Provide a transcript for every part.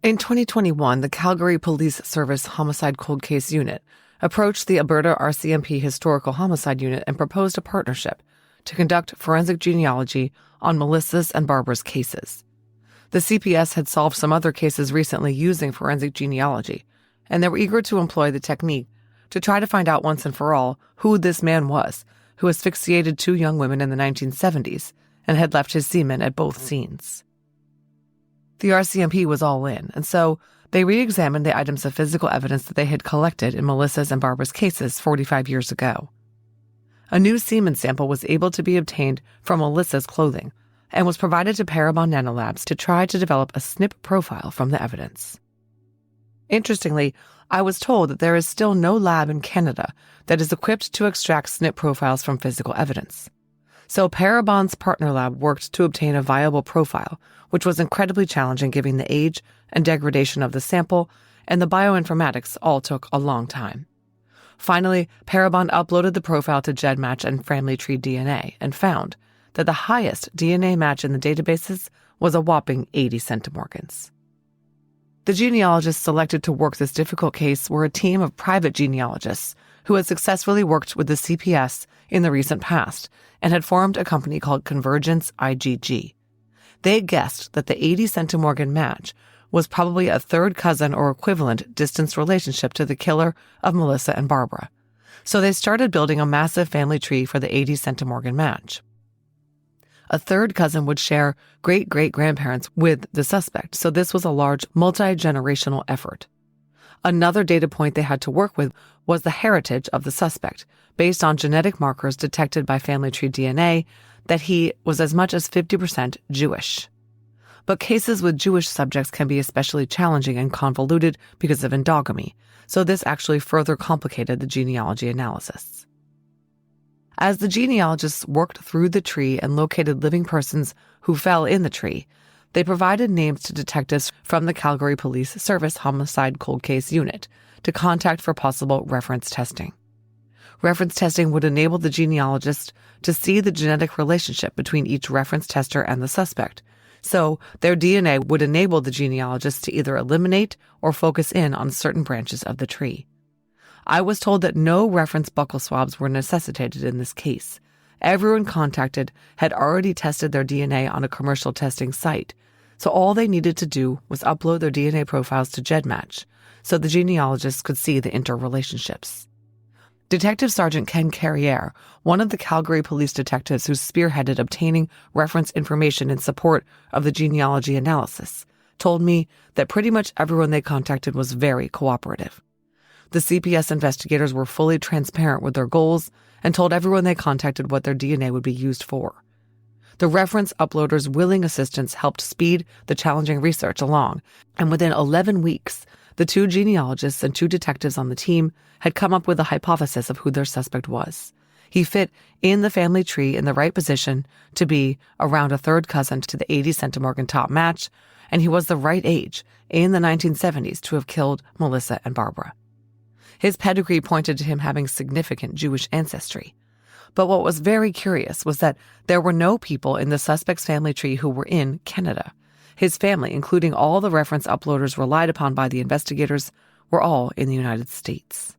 In 2021, the Calgary Police Service Homicide Cold Case Unit approached the Alberta RCMP Historical Homicide Unit and proposed a partnership to conduct forensic genealogy on Melissa's and Barbara's cases. The CPS had solved some other cases recently using forensic genealogy, and they were eager to employ the technique to try to find out once and for all who this man was who asphyxiated two young women in the 1970s and had left his semen at both scenes. The RCMP was all in, and so they re-examined the items of physical evidence that they had collected in Melissa's and Barbara's cases 45 years ago. A new semen sample was able to be obtained from Melissa's clothing and was provided to Parabon Nanolabs to try to develop a SNP profile from the evidence. Interestingly, I was told that there is still no lab in Canada that is equipped to extract SNP profiles from physical evidence. So Parabon's partner lab worked to obtain a viable profile, which was incredibly challenging given the age and degradation of the sample, and the bioinformatics all took a long time. Finally, Parabon uploaded the profile to GEDmatch and Family Tree DNA and found that the highest DNA match in the databases was a whopping 80 centimorgans. The genealogists selected to work this difficult case were a team of private genealogists who had successfully worked with the CPS in the recent past and had formed a company called Convergence IgG. They guessed that the 80 centimorgan match was probably a third cousin or equivalent distance relationship to the killer of Melissa and Barbara. So they started building a massive family tree for the 80 centimorgan match. A third cousin would share great-great-grandparents with the suspect, so this was a large multi-generational effort. Another data point they had to work with was the heritage of the suspect, based on genetic markers detected by family tree DNA that he was as much as 50% Jewish. But cases with Jewish subjects can be especially challenging and convoluted because of endogamy, so this actually further complicated the genealogy analysis. As the genealogists worked through the tree and located living persons who fell in the tree, they provided names to detectives from the Calgary Police Service Homicide Cold Case Unit to contact for possible reference testing. Reference testing would enable the genealogist to see the genetic relationship between each reference tester and the suspect, so their DNA would enable the genealogist to either eliminate or focus in on certain branches of the tree. I was told that no reference buccal swabs were necessitated in this case. Everyone contacted had already tested their DNA on a commercial testing site, so all they needed to do was upload their DNA profiles to GEDmatch, so the genealogists could see the interrelationships. Detective Sergeant Ken Carriere, one of the Calgary police detectives who spearheaded obtaining reference information in support of the genealogy analysis, told me that pretty much everyone they contacted was very cooperative. The CPS investigators were fully transparent with their goals and told everyone they contacted what their DNA would be used for. The reference uploaders' willing assistance helped speed the challenging research along, and within 11 weeks, the two genealogists and two detectives on the team had come up with a hypothesis of who their suspect was. He fit in the family tree in the right position to be around a third cousin to the 80 centimorgan top match, and he was the right age in the 1970s to have killed Melissa and Barbara. His pedigree pointed to him having significant Jewish ancestry. But what was very curious was that there were no people in the suspect's family tree who were in Canada. His family, including all the reference uploaders relied upon by the investigators, were all in the United States.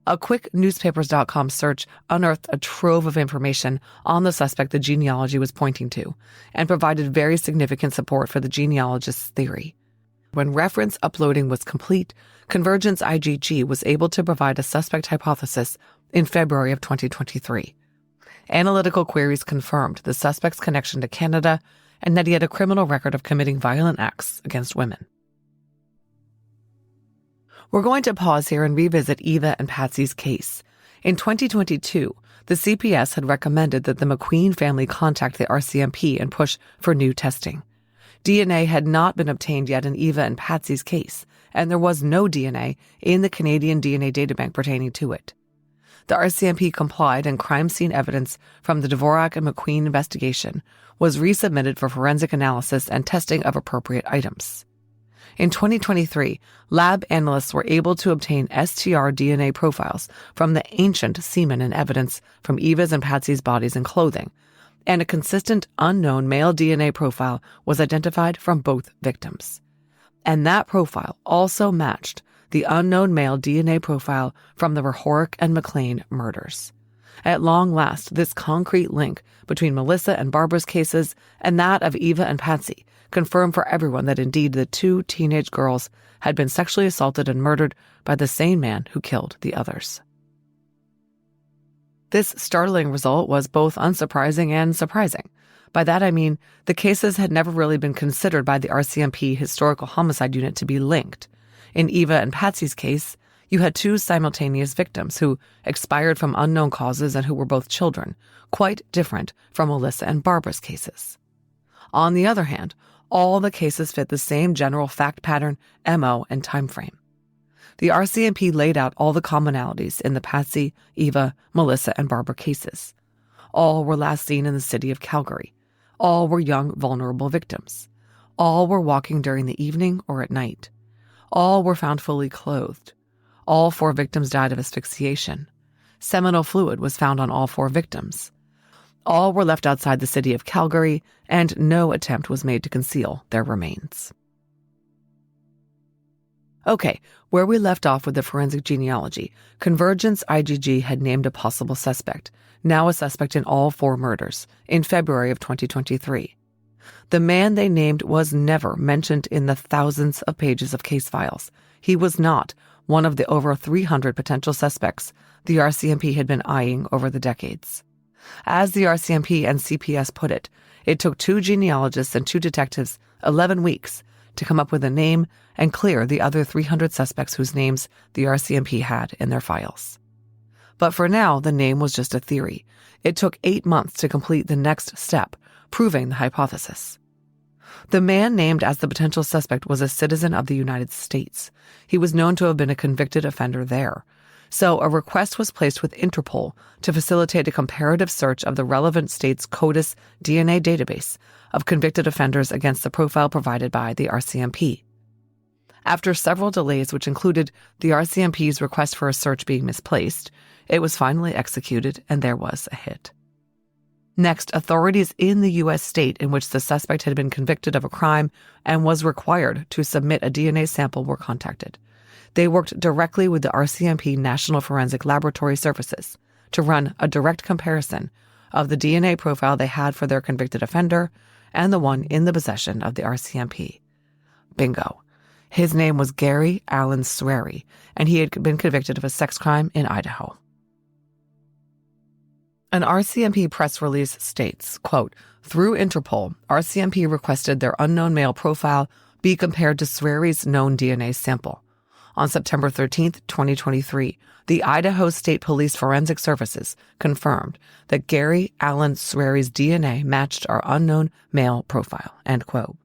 A quick newspapers.com search unearthed a trove of information on the suspect the genealogy was pointing to, and provided very significant support for the genealogist's theory. When reference uploading was complete, Convergence IgG was able to provide a suspect hypothesis in February of 2023. Analytical queries confirmed the suspect's connection to Canada and that he had a criminal record of committing violent acts against women. We're going to pause here and revisit Eva and Patsy's case. In 2022, the CPS had recommended that the McQueen family contact the RCMP and push for new testing. DNA had not been obtained yet in Eva and Patsy's case, and there was no DNA in the Canadian DNA databank pertaining to it. The RCMP complied, and crime scene evidence from the Dvorak and McQueen investigation was resubmitted for forensic analysis and testing of appropriate items. In 2023, lab analysts were able to obtain STR DNA profiles from the ancient semen and evidence from Eva's and Patsy's bodies and clothing, and a consistent unknown male DNA profile was identified from both victims. And that profile also matched the unknown male DNA profile from the Rehorick and McLean murders. At long last, this concrete link between Melissa and Barbara's cases and that of Eva and Patsy confirmed for everyone that indeed the two teenage girls had been sexually assaulted and murdered by the same man who killed the others. This startling result was both unsurprising and surprising. By that I mean the cases had never really been considered by the RCMP Historical Homicide Unit to be linked. In Eva and Patsy's case, you had two simultaneous victims who expired from unknown causes and who were both children, quite different from Melissa and Barbara's cases. On the other hand, all the cases fit the same general fact pattern, MO, and time frame. The RCMP laid out all the commonalities in the Patsy, Eva, Melissa, and Barbara cases. All were last seen in the city of Calgary. All were young, vulnerable victims. All were walking during the evening or at night. All were found fully clothed. All 4 victims died of asphyxiation. Seminal fluid was found on all 4 victims. All were left outside the city of Calgary, and no attempt was made to conceal their remains. Okay, where we left off with the forensic genealogy, Convergence IGG had named a possible suspect, now a suspect in all 4 murders, in February of 2023. The man they named was never mentioned in the thousands of pages of case files. He was not one of the over 300 potential suspects the RCMP had been eyeing over the decades. As the RCMP and CPS put it took 2 genealogists and 2 detectives 11 weeks to come up with a name and clear the other 300 suspects whose names the RCMP had in their files. But for now, the name was just a theory. It took 8 months to complete the next step, proving the hypothesis. The man named as the potential suspect was a citizen of the United States. He was known to have been a convicted offender there. So a request was placed with Interpol to facilitate a comparative search of the relevant state's CODIS DNA database of convicted offenders against the profile provided by the RCMP. After several delays, which included the RCMP's request for a search being misplaced, it was finally executed and there was a hit. Next, authorities in the U.S. state in which the suspect had been convicted of a crime and was required to submit a DNA sample were contacted. They worked directly with the RCMP National Forensic Laboratory Services to run a direct comparison of the DNA profile they had for their convicted offender and the one in the possession of the RCMP. Bingo. His name was Gary Allen Swery, and he had been convicted of a sex crime in Idaho. An RCMP press release states, quote, "Through Interpol, RCMP requested their unknown male profile be compared to Swery's known DNA sample. On September 13, 2023, the Idaho State Police Forensic Services confirmed that Gary Allen Swery's DNA matched our unknown male profile," end quote.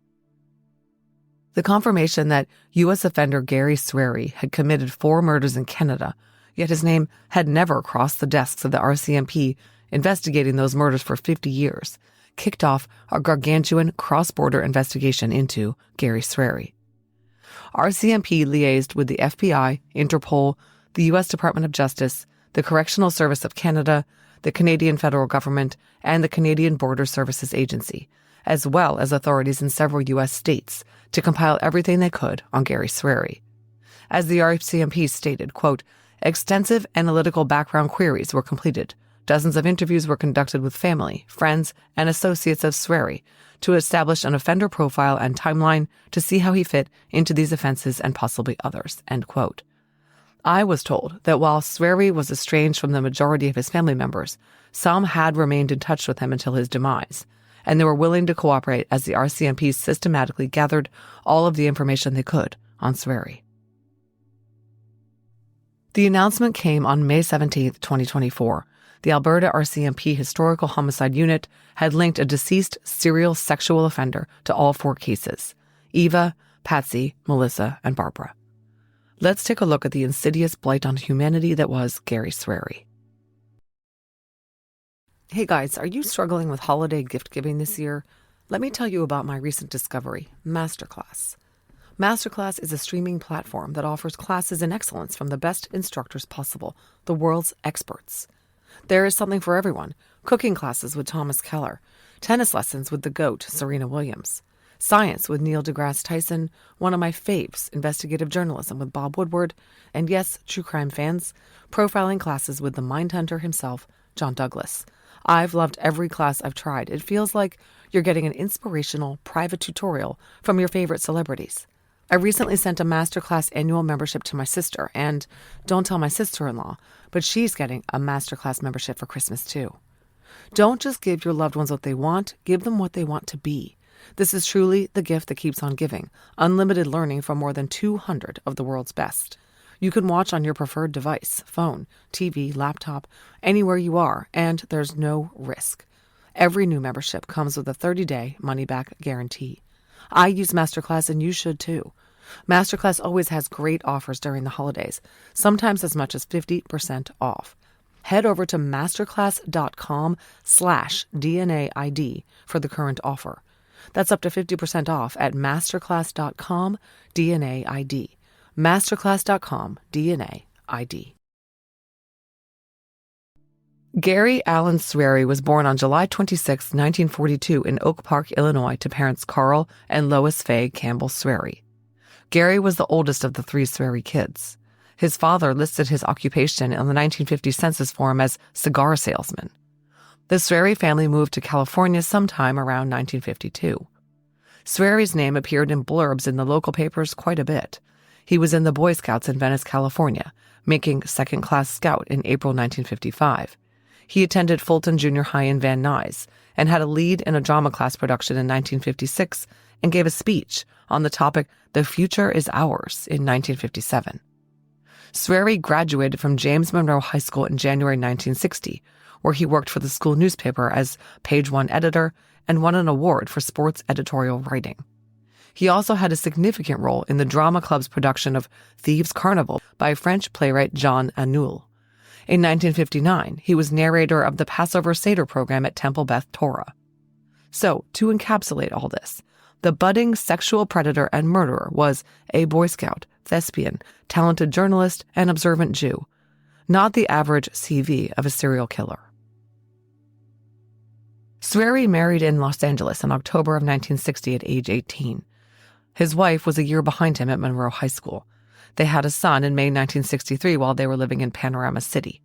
The confirmation that U.S. offender Gary Swery had committed 4 murders in Canada, yet his name had never crossed the desks of the RCMP investigating those murders for 50 years, kicked off a gargantuan cross-border investigation into Gary Swery. RCMP liaised with the FBI, Interpol, the U.S. Department of Justice, the Correctional Service of Canada, the Canadian federal government, and the Canadian Border Services Agency, as well as authorities in several U.S. states, to compile everything they could on Gary Swery. As the RCMP stated, quote, "Extensive analytical background queries were completed. Dozens of interviews were conducted with family, friends, and associates of Swery to establish an offender profile and timeline to see how he fit into these offenses and possibly others," end quote. I was told that while Swery was estranged from the majority of his family members, some had remained in touch with him until his demise, and they were willing to cooperate as the RCMP systematically gathered all of the information they could on Swery. The announcement came on May 17, 2024. The Alberta RCMP Historical Homicide Unit had linked a deceased serial sexual offender to all 4 cases: Eva, Patsy, Melissa, and Barbara. Let's take a look at the insidious blight on humanity that was Gary Swery. Hey guys, are you struggling with holiday gift giving this year? Let me tell you about my recent discovery, Masterclass. Masterclass is a streaming platform that offers classes in excellence from the best instructors possible, the world's experts. There is something for everyone: cooking classes with Thomas Keller, tennis lessons with the GOAT, Serena Williams, science with Neil deGrasse Tyson, one of my faves, investigative journalism with Bob Woodward, and yes, true crime fans, profiling classes with the Mindhunter himself, John Douglas. I've loved every class I've tried. It feels like you're getting an inspirational, private tutorial from your favorite celebrities. I recently sent a masterclass annual membership to my sister, and don't tell my sister-in-law, but she's getting a masterclass membership for Christmas too. Don't just give your loved ones what they want, give them what they want to be. This is truly the gift that keeps on giving. Unlimited learning from more than 200 of the world's best. You can watch on your preferred device, phone, TV, laptop, anywhere you are, and there's no risk. Every new membership comes with a 30-day money-back guarantee. I use Masterclass and you should too. Masterclass always has great offers during the holidays, sometimes as much as 50% off. Head over to masterclass.com/DNAID for the current offer. That's up to 50% off at masterclass.com DNAID. Masterclass.com DNAID. Gary Allen Swery was born on July 26, 1942 in Oak Park, Illinois to parents Carl and Lois Faye Campbell Swery. Gary was the oldest of the three Swery kids. His father listed his occupation on the 1950 census form as cigar salesman. The Swery family moved to California sometime around 1952. Swery's name appeared in blurbs in the local papers quite a bit. He was in the Boy Scouts in Venice, California, making second-class scout in April 1955. He attended Fulton Junior High in Van Nuys and had a lead in a drama class production in 1956 and gave a speech on the topic "The Future is Ours" in 1957. Swery graduated from James Monroe High School in January 1960, where he worked for the school newspaper as page one editor and won an award for sports editorial writing. He also had a significant role in the drama club's production of Thieves' Carnival by French playwright Jean Anouilh. In 1959, he was narrator of the Passover Seder program at Temple Beth Torah. So, to encapsulate all this, the budding sexual predator and murderer was a Boy Scout, thespian, talented journalist, and observant Jew, not the average CV of a serial killer. Swery married in Los Angeles in October of 1960 at age 18. His wife was a year behind him at Monroe High School. They had a son in May 1963 while they were living in Panorama City.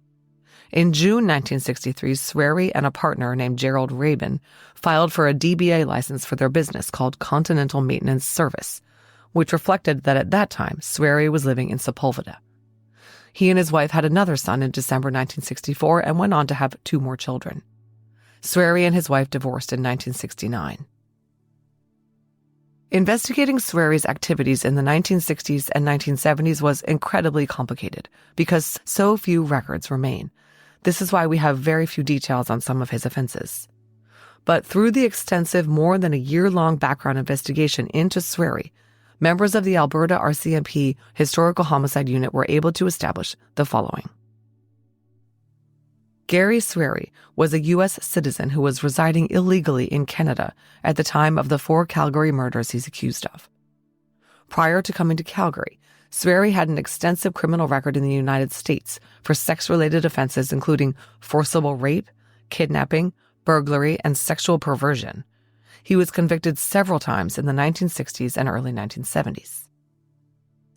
In June 1963, Swery and a partner named Gerald Rabin filed for a DBA license for their business called Continental Maintenance Service, which reflected that at that time, Swery was living in Sepulveda. He and his wife had another son in December 1964 and went on to have 2 more children. Swery and his wife divorced in 1969. Investigating Swery's activities in the 1960s and 1970s was incredibly complicated because so few records remain. This is why we have very few details on some of his offenses. But through the extensive, more than a year-long background investigation into Swery, members of the Alberta RCMP Historical Homicide Unit were able to establish the following. Gary Swery was a U.S. citizen who was residing illegally in Canada at the time of the 4 Calgary murders he's accused of. Prior to coming to Calgary, Swery had an extensive criminal record in the United States for sex-related offenses including forcible rape, kidnapping, burglary, and sexual perversion. He was convicted several times in the 1960s and early 1970s.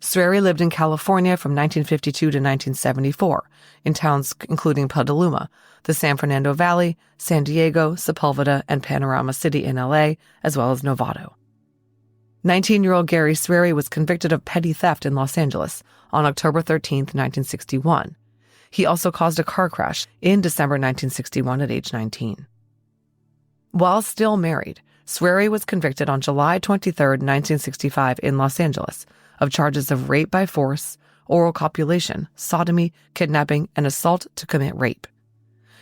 Swery lived in California from 1952 to 1974, in towns including Petaluma, the San Fernando Valley, San Diego, Sepulveda, and Panorama City in LA, as well as Novato. 19-year-old Gary Swery was convicted of petty theft in Los Angeles on October 13, 1961. He also caused a car crash in December 1961 at age 19. While still married, Swery was convicted on July 23, 1965 in Los Angeles of charges of rape by force, oral copulation, sodomy, kidnapping, and assault to commit rape.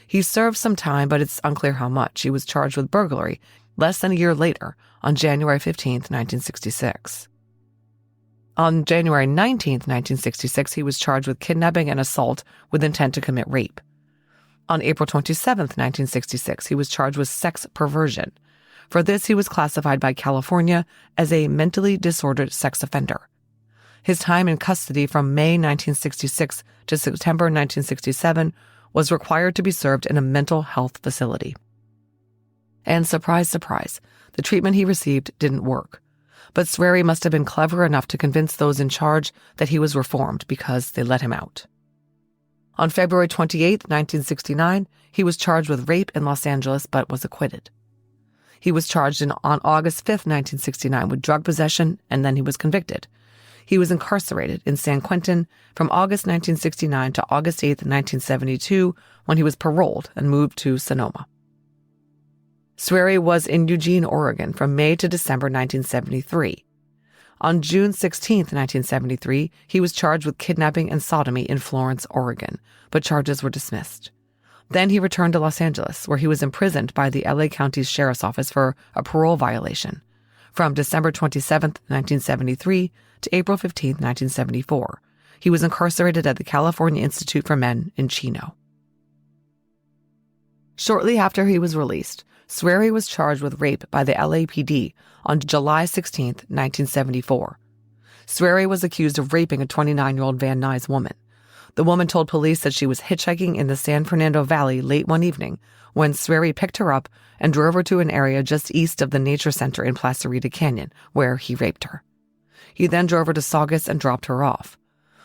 He served some time, but it's unclear how much. He was charged with burglary less than a year later, on January 15, 1966. On January 19, 1966, he was charged with kidnapping and assault with intent to commit rape. On April 27, 1966, he was charged with sex perversion. For this, he was classified by California as a mentally disordered sex offender. His time in custody from May 1966 to September 1967 was required to be served in a mental health facility. And surprise, surprise, the treatment he received didn't work. But Swery must have been clever enough to convince those in charge that he was reformed because they let him out. On February 28, 1969, he was charged with rape in Los Angeles but was acquitted. He was charged on August 5, 1969 with drug possession, and then he was convicted. He was incarcerated in San Quentin from August 1969 to August 8, 1972, when he was paroled and moved to Sonoma. Swery was in Eugene, Oregon from May to December 1973. On June 16, 1973, he was charged with kidnapping and sodomy in Florence, Oregon, but charges were dismissed. Then he returned to Los Angeles, where he was imprisoned by the LA County Sheriff's Office for a parole violation from December 27, 1973 to April 15, 1974. He was incarcerated at the California Institute for Men in Chino. Shortly after he was released, Swery was charged with rape by the LAPD on July 16, 1974. Swery was accused of raping a 29-year-old Van Nuys woman. The woman told police that she was hitchhiking in the San Fernando Valley late one evening when Swery picked her up and drove her to an area just east of the nature center in Placerita Canyon, where he raped her. He then drove her to Saugus and dropped her off.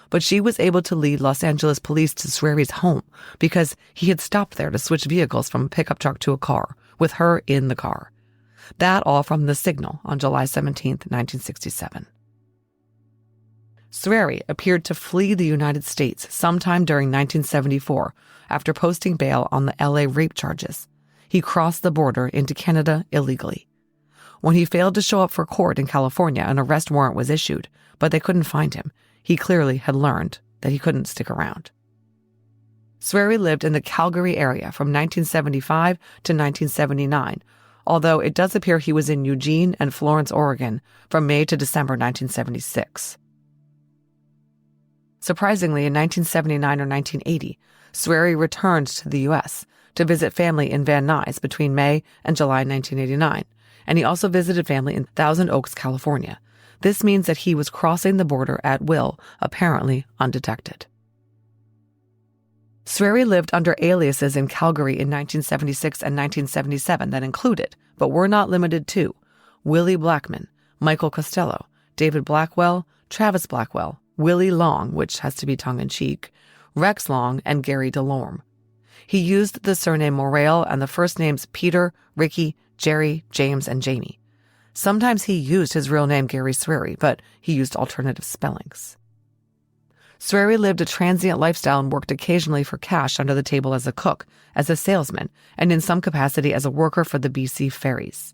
But she was able to lead Los Angeles police to Swery's home because he had stopped there to switch vehicles from a pickup truck to a car, with her in the car. That all from The Signal on July 17, 1967. Swery appeared to flee the United States sometime during 1974 after posting bail on the LA rape charges. He crossed the border into Canada illegally. When he failed to show up for court in California, an arrest warrant was issued, but they couldn't find him. He clearly had learned that he couldn't stick around. Swery lived in the Calgary area from 1975 to 1979, although it does appear he was in Eugene and Florence, Oregon from May to December 1976. Surprisingly, in 1979 or 1980, Swery returned to the U.S. to visit family in Van Nuys between May and July 1989, and he also visited family in Thousand Oaks, California. This means that he was crossing the border at will, apparently undetected. Swery lived under aliases in Calgary in 1976 and 1977 that included, but were not limited to, Willie Blackman, Michael Costello, David Blackwell, Travis Blackwell, Willie Long, which has to be tongue-in-cheek, Rex Long, and Gary DeLorme. He used the surname Morale and the first names Peter, Ricky, Jerry, James, and Jamie. Sometimes he used his real name Gary Swery, but he used alternative spellings. Swery lived a transient lifestyle and worked occasionally for cash under the table as a cook, as a salesman, and in some capacity as a worker for the BC Ferries.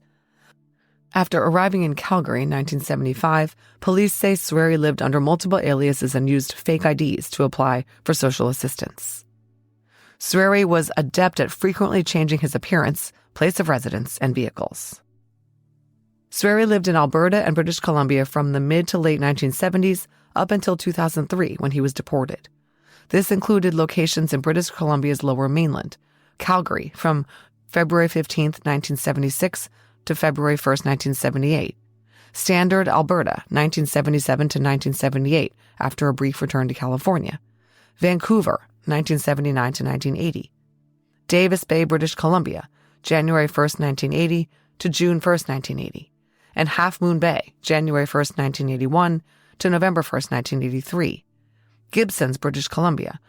After arriving in Calgary in 1975, police say Swery lived under multiple aliases and used fake IDs to apply for social assistance. Swery was adept at frequently changing his appearance, place of residence, and vehicles. Swery lived in Alberta and British Columbia from the mid to late 1970s up until 2003 when he was deported. This included locations in British Columbia's Lower Mainland, Calgary from February 15, 1976 to February 1, 1978, Standard, Alberta, 1977 to 1978 after a brief return to California, Vancouver, 1979 to 1980, Davis Bay, British Columbia, January 1, 1980 to June 1, 1980, and Half Moon Bay, January 1, 1981 to November 1, 1983, Gibsons, British Columbia,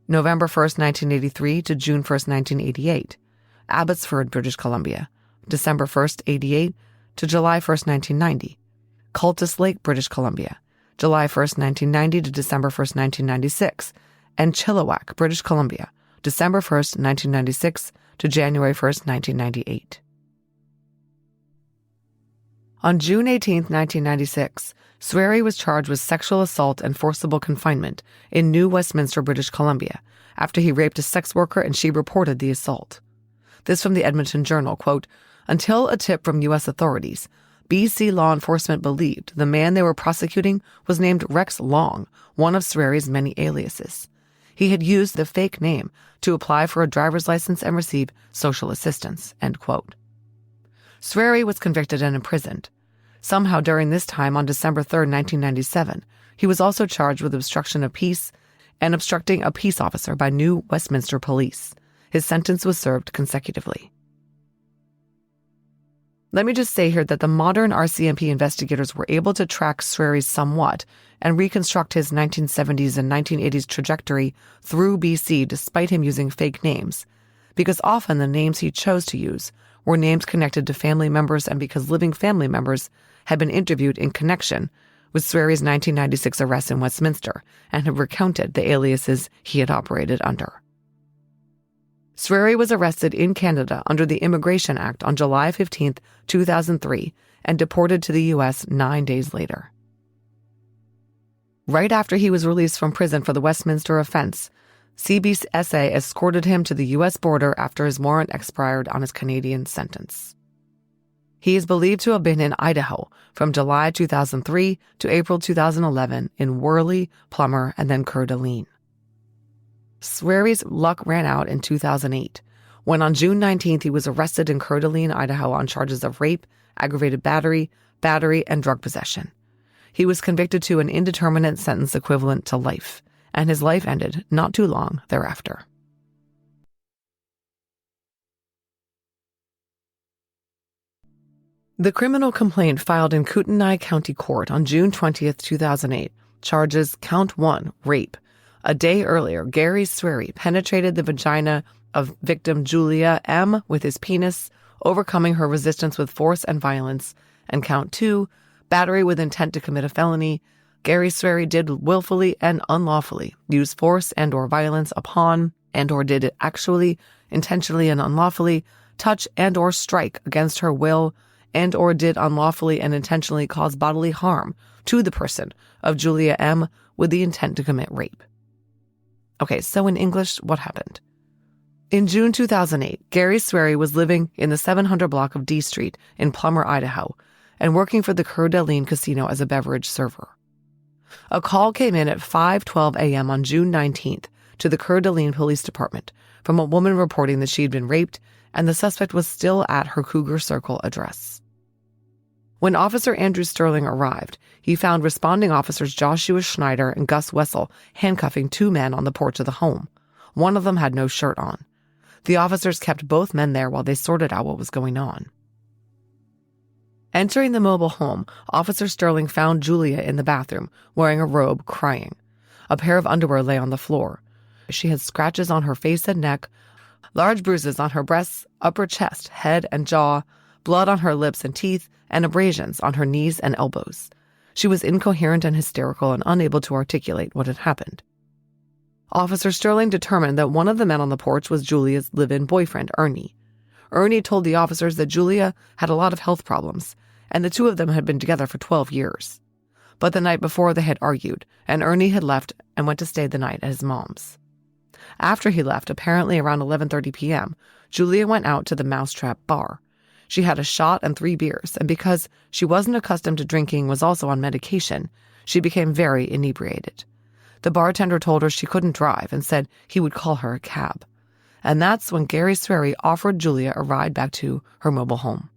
November 1, 1983 to June 1, 1988, Abbotsford, British Columbia, December 1, 88 to July 1, 1990, Cultus Lake, British Columbia, July 1, 1990 to December 1, 1996, and Chilliwack, British Columbia, December 1, 1996 to January 1, 1998. On June 18, 1996, Swery was charged with sexual assault and forcible confinement in New Westminster, British Columbia, after he raped a sex worker and she reported the assault. This from the Edmonton Journal, quote, "Until a tip from U.S. authorities, BC law enforcement believed the man they were prosecuting was named Rex Long, one of Swery's many aliases. He had used the fake name to apply for a driver's license and receive social assistance," end quote. Swery was convicted and imprisoned. Somehow during this time, on December 3, 1997, he was also charged with obstruction of peace and obstructing a peace officer by New Westminster Police. His sentence was served consecutively. Let me just say here that the modern RCMP investigators were able to track Swery somewhat and reconstruct his 1970s and 1980s trajectory through BC despite him using fake names, because often the names he chose to use were names connected to family members and because living family members had been interviewed in connection with Swery's 1996 arrest in Westminster and had recounted the aliases he had operated under. Swery was arrested in Canada under the Immigration Act on July 15, 2003, and deported to the U.S. 9 days later. Right after he was released from prison for the Westminster offense, CBSA escorted him to the U.S. border after his warrant expired on his Canadian sentence. He is believed to have been in Idaho from July 2003 to April 2011 in Worley, Plummer, and then Coeur d'Alene. Swery's luck ran out in 2008, when on June 19th he was arrested in Coeur d'Alene, Idaho on charges of rape, aggravated battery, and drug possession. He was convicted to an indeterminate sentence equivalent to life, and his life ended not too long thereafter. The criminal complaint filed in Kootenai County Court on June 20, 2008, charges Count 1, rape. A day earlier, Gary Swery penetrated the vagina of victim Julia M. with his penis, overcoming her resistance with force and violence. And Count 2, battery with intent to commit a felony. Gary Swery did willfully and unlawfully use force and or violence upon and or did it actually, intentionally and unlawfully touch and or strike against her will and or did unlawfully and intentionally cause bodily harm to the person of Julia M. with the intent to commit rape. Okay, so in English, what happened? In June 2008, Gary Swery was living in the 700 block of D Street in Plummer, Idaho, and working for the Coeur d'Alene Casino as a beverage server. A call came in at 5:12 a.m. on June 19th to the Coeur d'Alene Police Department from a woman reporting that she'd been raped and the suspect was still at her Cougar Circle address. When Officer Andrew Sterling arrived, he found responding officers Joshua Schneider and Gus Wessel handcuffing two men on the porch of the home. One of them had no shirt on. The officers kept both men there while they sorted out what was going on. Entering the mobile home, Officer Sterling found Julia in the bathroom, wearing a robe, crying. A pair of underwear lay on the floor. She had scratches on her face and neck, large bruises on her breasts, upper chest, head, and jaw, blood on her lips and teeth, and abrasions on her knees and elbows. She was incoherent and hysterical and unable to articulate what had happened. Officer Sterling determined that one of the men on the porch was Julia's live-in boyfriend, Ernie. Ernie told the officers that Julia had a lot of health problems, and the two of them had been together for 12 years. But the night before they had argued, and Ernie had left and went to stay the night at his mom's. After he left, apparently around 11:30 p.m., Julia went out to the Mousetrap bar. She had a shot and 3 beers, and because she wasn't accustomed to drinking, was also on medication, she became very inebriated. The bartender told her she couldn't drive and said he would call her a cab. And that's when Gary Swery offered Julia a ride back to her mobile home.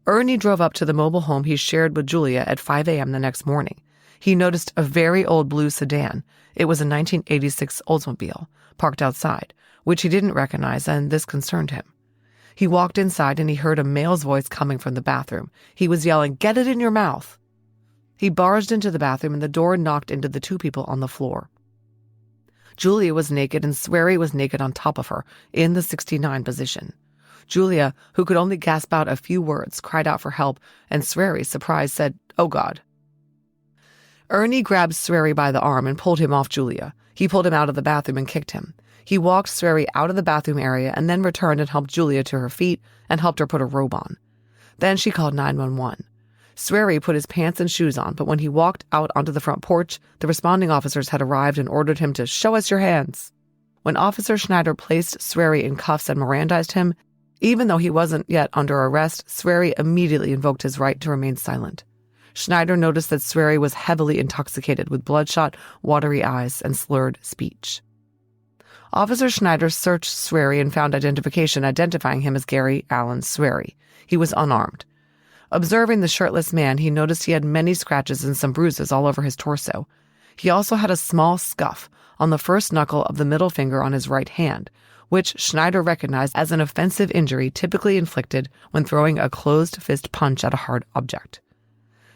Ernie drove up to the mobile home he shared with Julia at 5 a.m. the next morning. He noticed a very old blue sedan. It was a 1986 Oldsmobile, parked outside, which he didn't recognize, and this concerned him. He walked inside and he heard a male's voice coming from the bathroom. He was yelling, "Get it in your mouth!" He barged into the bathroom and the door knocked into the two people on the floor. Julia was naked and Swery was naked on top of her, in the 69 position. Julia, who could only gasp out a few words, cried out for help, and Swery, surprised, said, "Oh God." Ernie grabbed Swery by the arm and pulled him off Julia. He pulled him out of the bathroom and kicked him. He walked Swery out of the bathroom area and then returned and helped Julia to her feet and helped her put a robe on. Then she called 911. Swery put his pants and shoes on, but when he walked out onto the front porch, the responding officers had arrived and ordered him to show us your hands. When Officer Schneider placed Swery in cuffs and Mirandized him, even though he wasn't yet under arrest, Swery immediately invoked his right to remain silent. Schneider noticed that Swery was heavily intoxicated with bloodshot, watery eyes and slurred speech. Officer Schneider searched Swery and found identification identifying him as Gary Allen Swery. He was unarmed. Observing the shirtless man, he noticed he had many scratches and some bruises all over his torso. He also had a small scuff on the first knuckle of the middle finger on his right hand, which Schneider recognized as an offensive injury typically inflicted when throwing a closed fist punch at a hard object.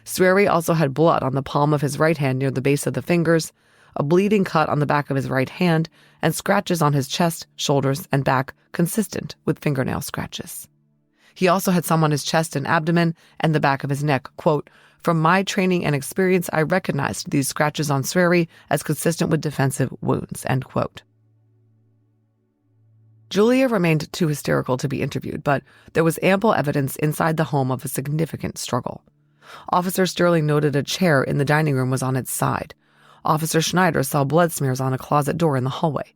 Swery also had blood on the palm of his right hand near the base of the fingers, a bleeding cut on the back of his right hand, and scratches on his chest, shoulders, and back consistent with fingernail scratches. He also had some on his chest and abdomen and the back of his neck. Quote, "From my training and experience, I recognized these scratches on Swery as consistent with defensive wounds." End quote. Julia remained too hysterical to be interviewed, but there was ample evidence inside the home of a significant struggle. Officer Sterling noted a chair in the dining room was on its side. Officer Schneider saw blood smears on a closet door in the hallway.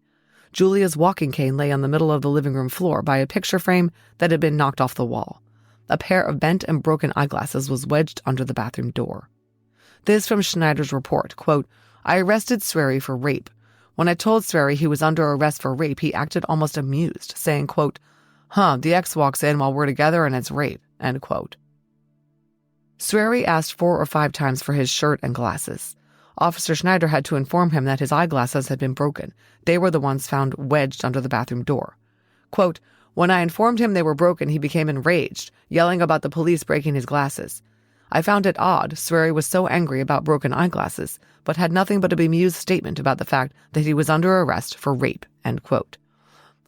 Julia's walking cane lay on the middle of the living room floor by a picture frame that had been knocked off the wall. A pair of bent and broken eyeglasses was wedged under the bathroom door. This from Schneider's report, quote, "I arrested Swery for rape. When I told Swery he was under arrest for rape, he acted almost amused, saying, quote, 'The ex walks in while we're together and it's rape,' end quote." Swery asked 4 or 5 times for his shirt and glasses. Officer Schneider had to inform him that his eyeglasses had been broken. They were the ones found wedged under the bathroom door. Quote, "When I informed him they were broken, he became enraged, yelling about the police breaking his glasses. I found it odd Swery was so angry about broken eyeglasses, but had nothing but a bemused statement about the fact that he was under arrest for rape," end quote.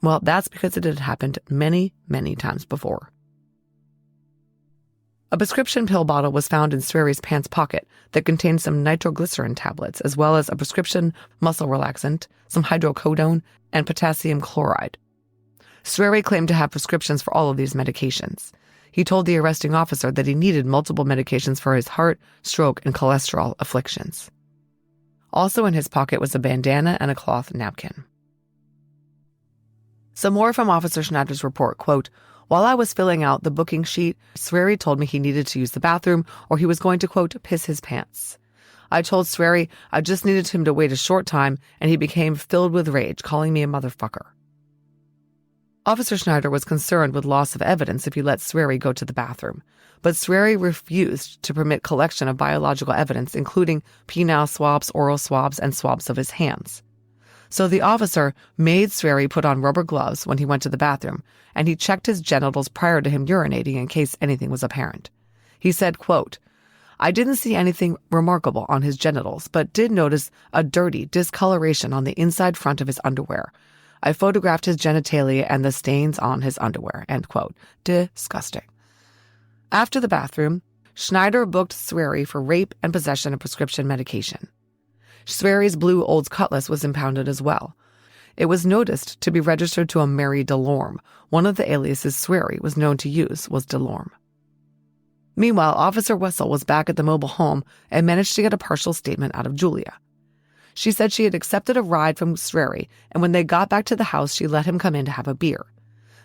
Well, that's because it had happened many, many times before. A prescription pill bottle was found in Swery's pants pocket that contained some nitroglycerin tablets, as well as a prescription muscle relaxant, some hydrocodone, and potassium chloride. Swery claimed to have prescriptions for all of these medications. He told the arresting officer that he needed multiple medications for his heart, stroke, and cholesterol afflictions. Also in his pocket was a bandana and a cloth napkin. Some more from Officer Schneider's report, quote, "While I was filling out the booking sheet, Swery told me he needed to use the bathroom or he was going to, quote, piss his pants. I told Swery I just needed him to wait a short time and he became filled with rage, calling me a motherfucker." Officer Schneider was concerned with loss of evidence if he let Swery go to the bathroom, but Swery refused to permit collection of biological evidence, including penile swabs, oral swabs, and swabs of his hands. So the officer made Swery put on rubber gloves when he went to the bathroom, and he checked his genitals prior to him urinating in case anything was apparent. He said, quote, "I didn't see anything remarkable on his genitals, but did notice a dirty discoloration on the inside front of his underwear. I photographed his genitalia and the stains on his underwear," end quote. Disgusting. After the bathroom, Schneider booked Swery for rape and possession of prescription medication. Swery's blue Olds Cutlass was impounded as well. It was noticed to be registered to a Mary Delorme. One of the aliases Swery was known to use was Delorme. Meanwhile, Officer Wessel was back at the mobile home and managed to get a partial statement out of Julia. She said she had accepted a ride from Swery, and when they got back to the house, she let him come in to have a beer.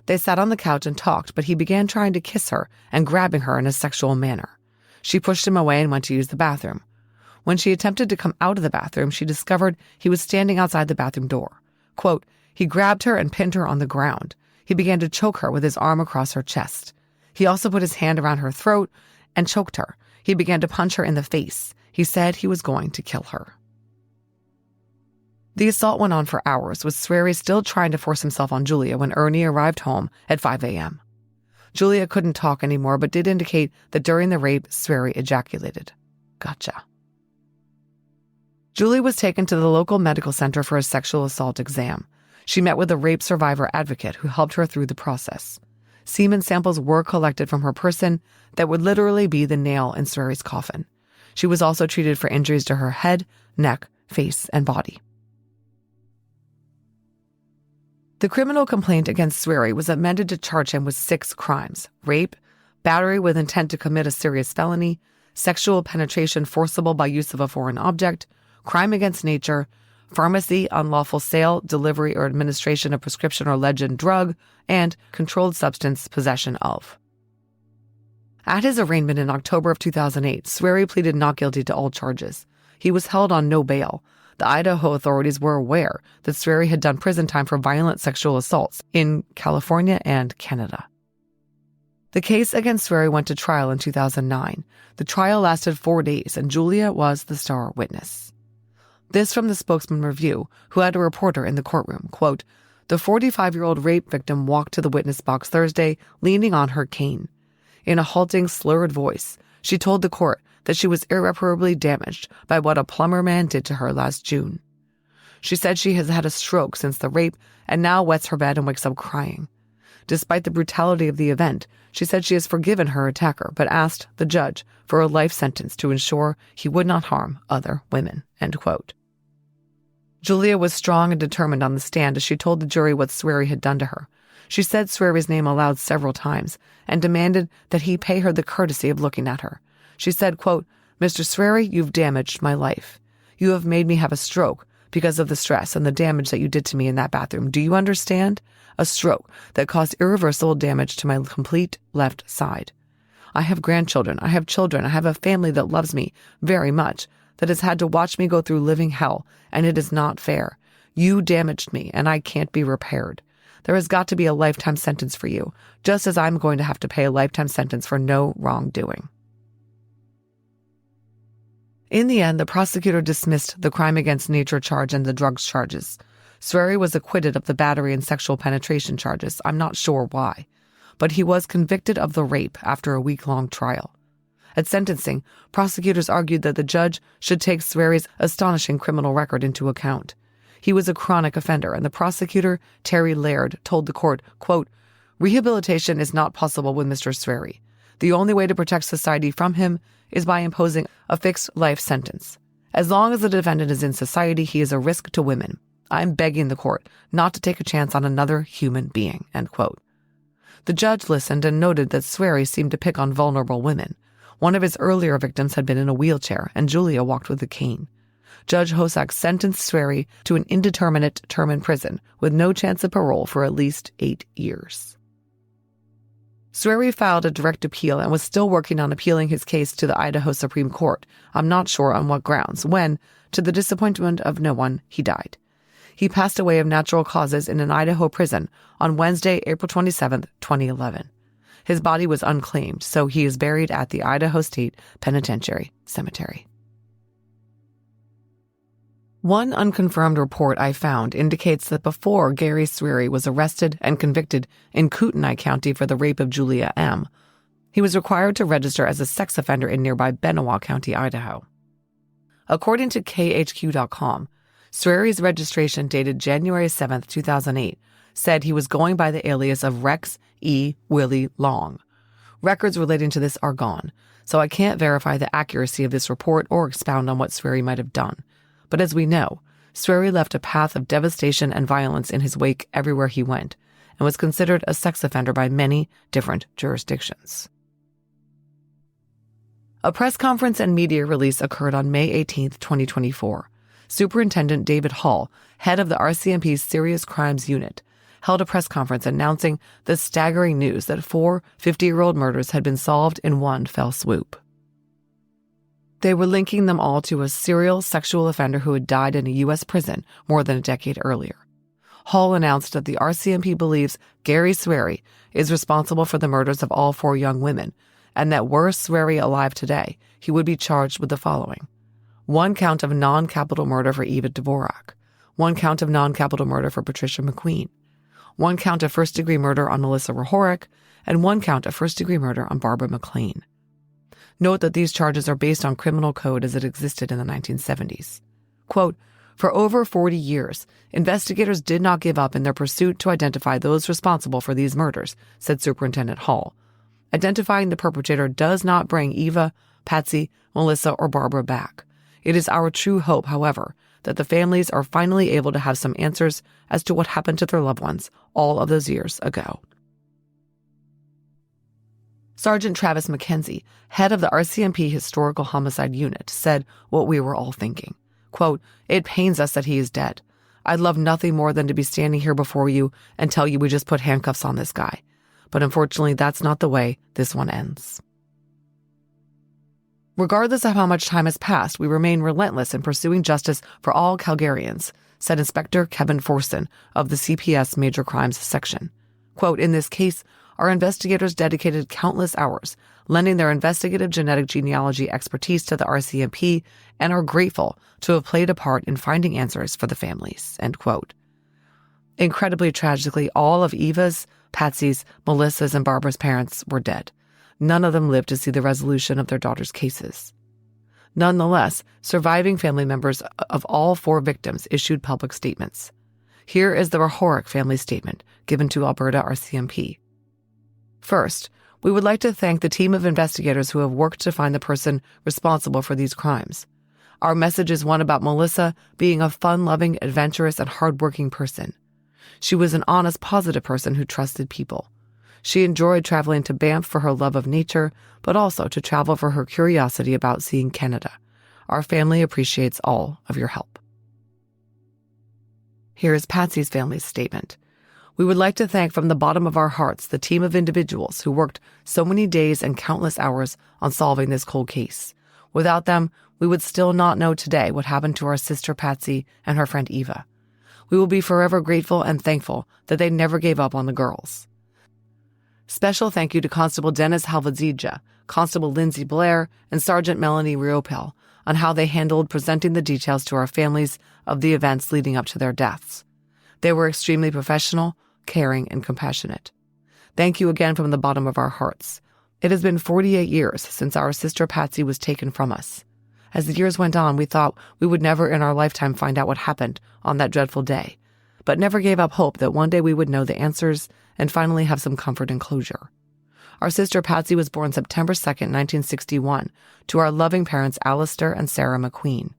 They sat on the couch and talked, but he began trying to kiss her and grabbing her in a sexual manner. She pushed him away and went to use the bathroom. When she attempted to come out of the bathroom, she discovered he was standing outside the bathroom door. Quote, "He grabbed her and pinned her on the ground. He began to choke her with his arm across her chest. He also put his hand around her throat and choked her. He began to punch her in the face. He said he was going to kill her." The assault went on for hours, with Swery still trying to force himself on Julia when Ernie arrived home at 5 a.m. Julia couldn't talk anymore, but did indicate that during the rape, Swery ejaculated. Gotcha. Julie was taken to the local medical center for a sexual assault exam. She met with a rape survivor advocate who helped her through the process. Semen samples were collected from her person that would literally be the nail in Swery's coffin. She was also treated for injuries to her head, neck, face, and body. The criminal complaint against Swery was amended to charge him with 6 crimes: rape, battery with intent to commit a serious felony, sexual penetration forcible by use of a foreign object, crime against nature, pharmacy, unlawful sale, delivery, or administration of prescription or legend drug, and controlled substance possession of. At his arraignment in October of 2008, Swery pleaded not guilty to all charges. He was held on no bail. The Idaho authorities were aware that Swery had done prison time for violent sexual assaults in California and Canada. The case against Swery went to trial in 2009. The trial lasted 4 days, and Julia was the star witness. This from the Spokesman Review, who had a reporter in the courtroom, quote, The 45-year-old rape victim walked to the witness box Thursday, leaning on her cane. In a halting, slurred voice, she told the court that she was irreparably damaged by what a plumber man did to her last June. She said she has had a stroke since the rape and now wets her bed and wakes up crying. Despite the brutality of the event, she said she has forgiven her attacker, but asked the judge for a life sentence to ensure he would not harm other women, end quote. Julia was strong and determined on the stand as she told the jury what Swery had done to her. She said Swery's name aloud several times and demanded that he pay her the courtesy of looking at her. She said, quote, "Mr. Swery, you've damaged my life. You have made me have a stroke because of the stress and the damage that you did to me in that bathroom. Do you understand? A stroke that caused irreversible damage to my complete left side. I have grandchildren. I have children. I have a family that loves me very much, that has had to watch me go through living hell, and it is not fair. You damaged me, and I can't be repaired. There has got to be a lifetime sentence for you, just as I'm going to have to pay a lifetime sentence for no wrongdoing." In the end, the prosecutor dismissed the crime against nature charge and the drugs charges. Swery was acquitted of the battery and sexual penetration charges. I'm not sure why, but he was convicted of the rape after a week-long trial. At sentencing, prosecutors argued that the judge should take Swery's astonishing criminal record into account. He was a chronic offender, and the prosecutor, Terry Laird, told the court, quote, "Rehabilitation is not possible with Mr. Swery. The only way to protect society from him is by imposing a fixed life sentence. As long as the defendant is in society, he is a risk to women. I'm begging the court not to take a chance on another human being," end quote. The judge listened and noted that Swery seemed to pick on vulnerable women. One of his earlier victims had been in a wheelchair, and Julia walked with a cane. Judge Hosak sentenced Swery to an indeterminate term in prison with no chance of parole for at least 8 years. Swery filed a direct appeal and was still working on appealing his case to the Idaho Supreme Court, I'm not sure on what grounds, when, to the disappointment of no one, he died. He passed away of natural causes in an Idaho prison on Wednesday, April 27, 2011. His body was unclaimed, so he is buried at the Idaho State Penitentiary Cemetery. One unconfirmed report I found indicates that before Gary Swery was arrested and convicted in Kootenai County for the rape of Julia M., he was required to register as a sex offender in nearby Benawa County, Idaho. According to KHQ.com, Swery's registration dated January 7, 2008, said he was going by the alias of Rex E. Willie Long. Records relating to this are gone, so I can't verify the accuracy of this report or expound on what Swery might have done. But as we know, Swery left a path of devastation and violence in his wake everywhere he went, and was considered a sex offender by many different jurisdictions. A press conference and media release occurred on May 18, 2024. Superintendent David Hall, head of the RCMP's Serious Crimes Unit, held a press conference announcing the staggering news that 4 50-year-old murders had been solved in one fell swoop. They were linking them all to a serial sexual offender who had died in a U.S. prison more than a decade earlier. Hall announced that the RCMP believes Gary Swery is responsible for the murders of all 4 young women, and that were Swery alive today, he would be charged with the following: 1 count of non-capital murder for Eva Dvorak, 1 count of non-capital murder for Patricia McQueen, 1 count of first-degree murder on Melissa Rohorek, and 1 count of first-degree murder on Barbara McLean. Note that these charges are based on criminal code as it existed in the 1970s. Quote, "For over 40 years, investigators did not give up in their pursuit to identify those responsible for these murders," said Superintendent Hall. "Identifying the perpetrator does not bring Eva, Patsy, Melissa, or Barbara back. It is our true hope, however, that the families are finally able to have some answers as to what happened to their loved ones all of those years ago." Sergeant Travis McKenzie, head of the RCMP Historical Homicide Unit, said what we were all thinking. Quote, "It pains us that he is dead. I'd love nothing more than to be standing here before you and tell you we just put handcuffs on this guy. But unfortunately, that's not the way this one ends." "Regardless of how much time has passed, we remain relentless in pursuing justice for all Calgarians," said Inspector Kevin Forson of the CPS Major Crimes Section. Quote, "In this case, our investigators dedicated countless hours, lending their investigative genetic genealogy expertise to the RCMP, and are grateful to have played a part in finding answers for the families," end quote. Incredibly tragically, all of Eva's, Patsy's, Melissa's, and Barbara's parents were dead. None of them lived to see the resolution of their daughters' cases. Nonetheless, surviving family members of all 4 victims issued public statements. Here is the Rahoric family statement given to Alberta RCMP. First, we would like to thank the team of investigators who have worked to find the person responsible for these crimes. Our message is one about Melissa being a fun-loving, adventurous, and hardworking person. She was an honest, positive person who trusted people. She enjoyed traveling to Banff for her love of nature, but also to travel for her curiosity about seeing Canada. Our family appreciates all of your help. Here is Patsy's family's statement. We would like to thank from the bottom of our hearts the team of individuals who worked so many days and countless hours on solving this cold case. Without them, we would still not know today what happened to our sister Patsy and her friend Eva. We will be forever grateful and thankful that they never gave up on the girls. Special thank you to Constable Dennis Halvadzija, Constable Lindsay Blair, and Sergeant Melanie Riopel on how they handled presenting the details to our families of the events leading up to their deaths. They were extremely professional, caring, and compassionate. Thank you again from the bottom of our hearts. It has been 48 years since our sister Patsy was taken from us. As the years went on, we thought we would never in our lifetime find out what happened on that dreadful day, but never gave up hope that one day we would know the answers and finally have some comfort and closure. Our sister Patsy was born September 2nd, 1961, to our loving parents Alistair and Sarah McQueen.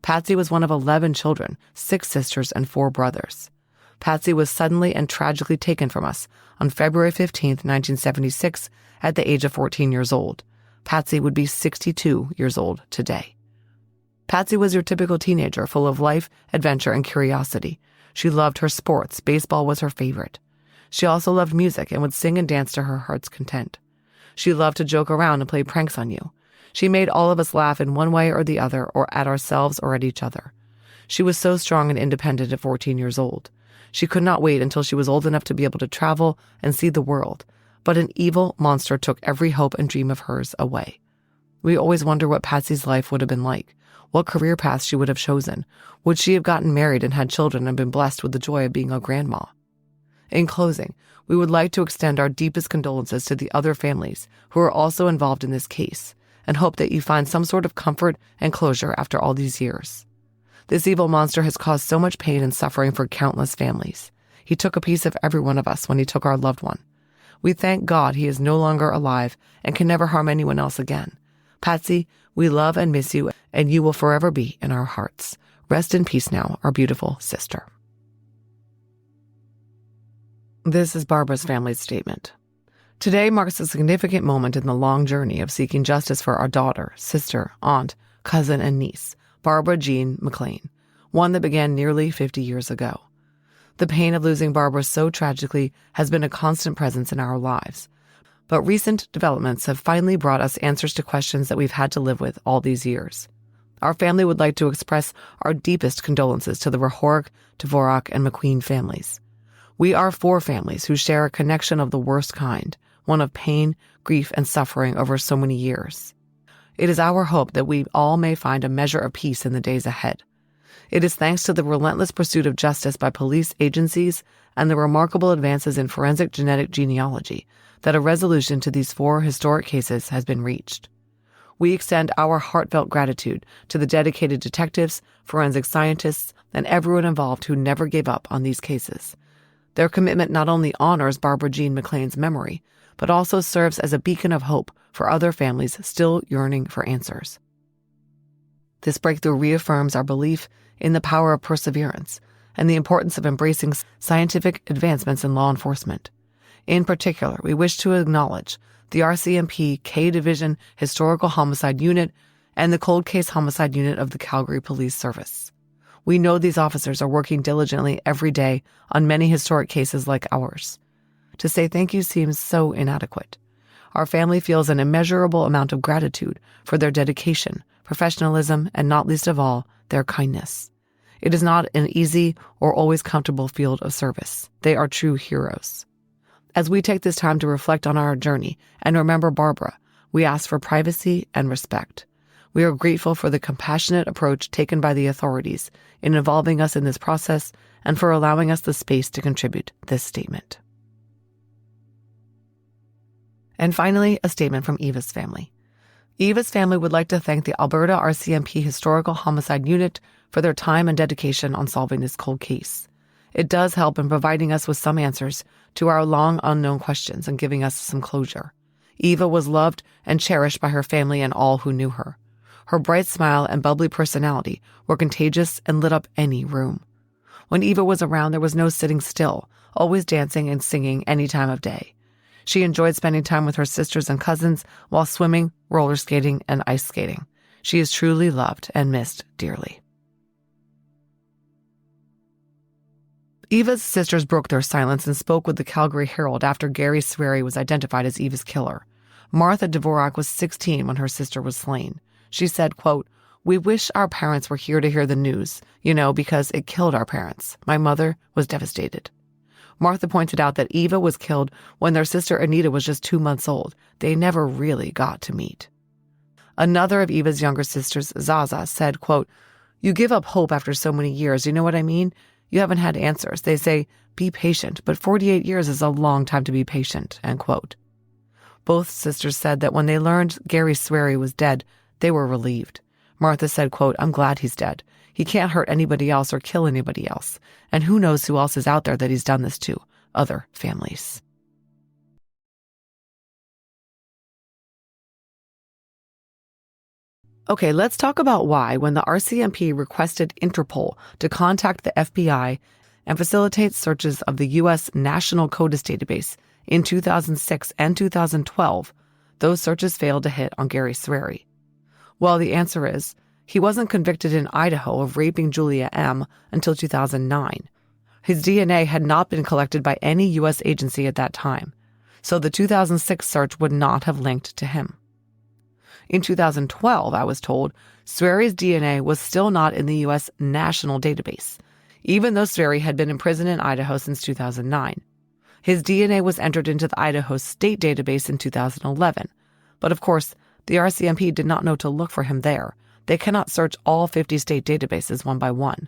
Patsy was one of 11 children, 6 sisters, and 4 brothers. Patsy was suddenly and tragically taken from us on February 15, 1976, at the age of 14 years old. Patsy would be 62 years old today. Patsy was your typical teenager, full of life, adventure, and curiosity. She loved her sports. Baseball was her favorite. She also loved music and would sing and dance to her heart's content. She loved to joke around and play pranks on you. She made all of us laugh in one way or the other, or at ourselves or at each other. She was so strong and independent at 14 years old. She could not wait until she was old enough to be able to travel and see the world, but an evil monster took every hope and dream of hers away. We always wonder what Patsy's life would have been like, what career path she would have chosen. Would she have gotten married and had children and been blessed with the joy of being a grandma? In closing, we would like to extend our deepest condolences to the other families who are also involved in this case and hope that you find some sort of comfort and closure after all these years. This evil monster has caused so much pain and suffering for countless families. He took a piece of every one of us when he took our loved one. We thank God he is no longer alive and can never harm anyone else again. Patsy, we love and miss you, and you will forever be in our hearts. Rest in peace now, our beautiful sister. This is Barbara's family's statement. Today marks a significant moment in the long journey of seeking justice for our daughter, sister, aunt, cousin, and niece, Barbara Jean McLean, one that began nearly 50 years ago. The pain of losing Barbara so tragically has been a constant presence in our lives. But recent developments have finally brought us answers to questions that we've had to live with all these years. Our family would like to express our deepest condolences to the Rahoric, Dvorak, and McQueen families. We are 4 families who share a connection of the worst kind, one of pain, grief, and suffering over so many years. It is our hope that we all may find a measure of peace in the days ahead. It is thanks to the relentless pursuit of justice by police agencies and the remarkable advances in forensic genetic genealogy that a resolution to these 4 historic cases has been reached. We extend our heartfelt gratitude to the dedicated detectives, forensic scientists, and everyone involved who never gave up on these cases. Their commitment not only honors Barbara Jean McLean's memory, but also serves as a beacon of hope for other families still yearning for answers. This breakthrough reaffirms our belief in the power of perseverance and the importance of embracing scientific advancements in law enforcement. In particular, we wish to acknowledge the RCMP K Division Historical Homicide Unit and the Cold Case Homicide Unit of the Calgary Police Service. We know these officers are working diligently every day on many historic cases like ours. To say thank you seems so inadequate. Our family feels an immeasurable amount of gratitude for their dedication, professionalism, and not least of all, their kindness. It is not an easy or always comfortable field of service. They are true heroes. As we take this time to reflect on our journey and remember Barbara, we ask for privacy and respect. We are grateful for the compassionate approach taken by the authorities in involving us in this process and for allowing us the space to contribute this statement. And finally, a statement from Eva's family. Eva's family would like to thank the Alberta RCMP Historical Homicide Unit for their time and dedication on solving this cold case. It does help in providing us with some answers to our long unknown questions and giving us some closure. Eva was loved and cherished by her family and all who knew her. Her bright smile and bubbly personality were contagious and lit up any room. When Eva was around, there was no sitting still, always dancing and singing any time of day. She enjoyed spending time with her sisters and cousins while swimming, roller skating, and ice skating. She is truly loved and missed dearly. Eva's sisters broke their silence and spoke with the Calgary Herald after Gary Swery was identified as Eva's killer. Martha Dvorak was 16 when her sister was slain. She said, quote, "We wish our parents were here to hear the news, because it killed our parents. My mother was devastated." Martha pointed out that Eva was killed when their sister Anita was just 2 months old. They never really got to meet. Another of Eva's younger sisters, Zaza, said, quote, "You give up hope after so many years, you know what I mean? You haven't had answers. They say, be patient, but 48 years is a long time to be patient," end quote. Both sisters said that when they learned Gary Swery was dead, they were relieved. Martha said, quote, "I'm glad he's dead. He can't hurt anybody else or kill anybody else. And who knows who else is out there that he's done this to, other families." Okay, let's talk about why, when the RCMP requested Interpol to contact the FBI and facilitate searches of the U.S. National CODIS database in 2006 and 2012, those searches failed to hit on Gary Swery. Well, the answer is, he wasn't convicted in Idaho of raping Julia M. until 2009. His DNA had not been collected by any U.S. agency at that time, so the 2006 search would not have linked to him. In 2012, I was told, Swery's DNA was still not in the U.S. national database, even though Swery had been in prison in Idaho since 2009. His DNA was entered into the Idaho state database in 2011, but of course, the RCMP did not know to look for him there. They cannot search all 50 state databases one by one.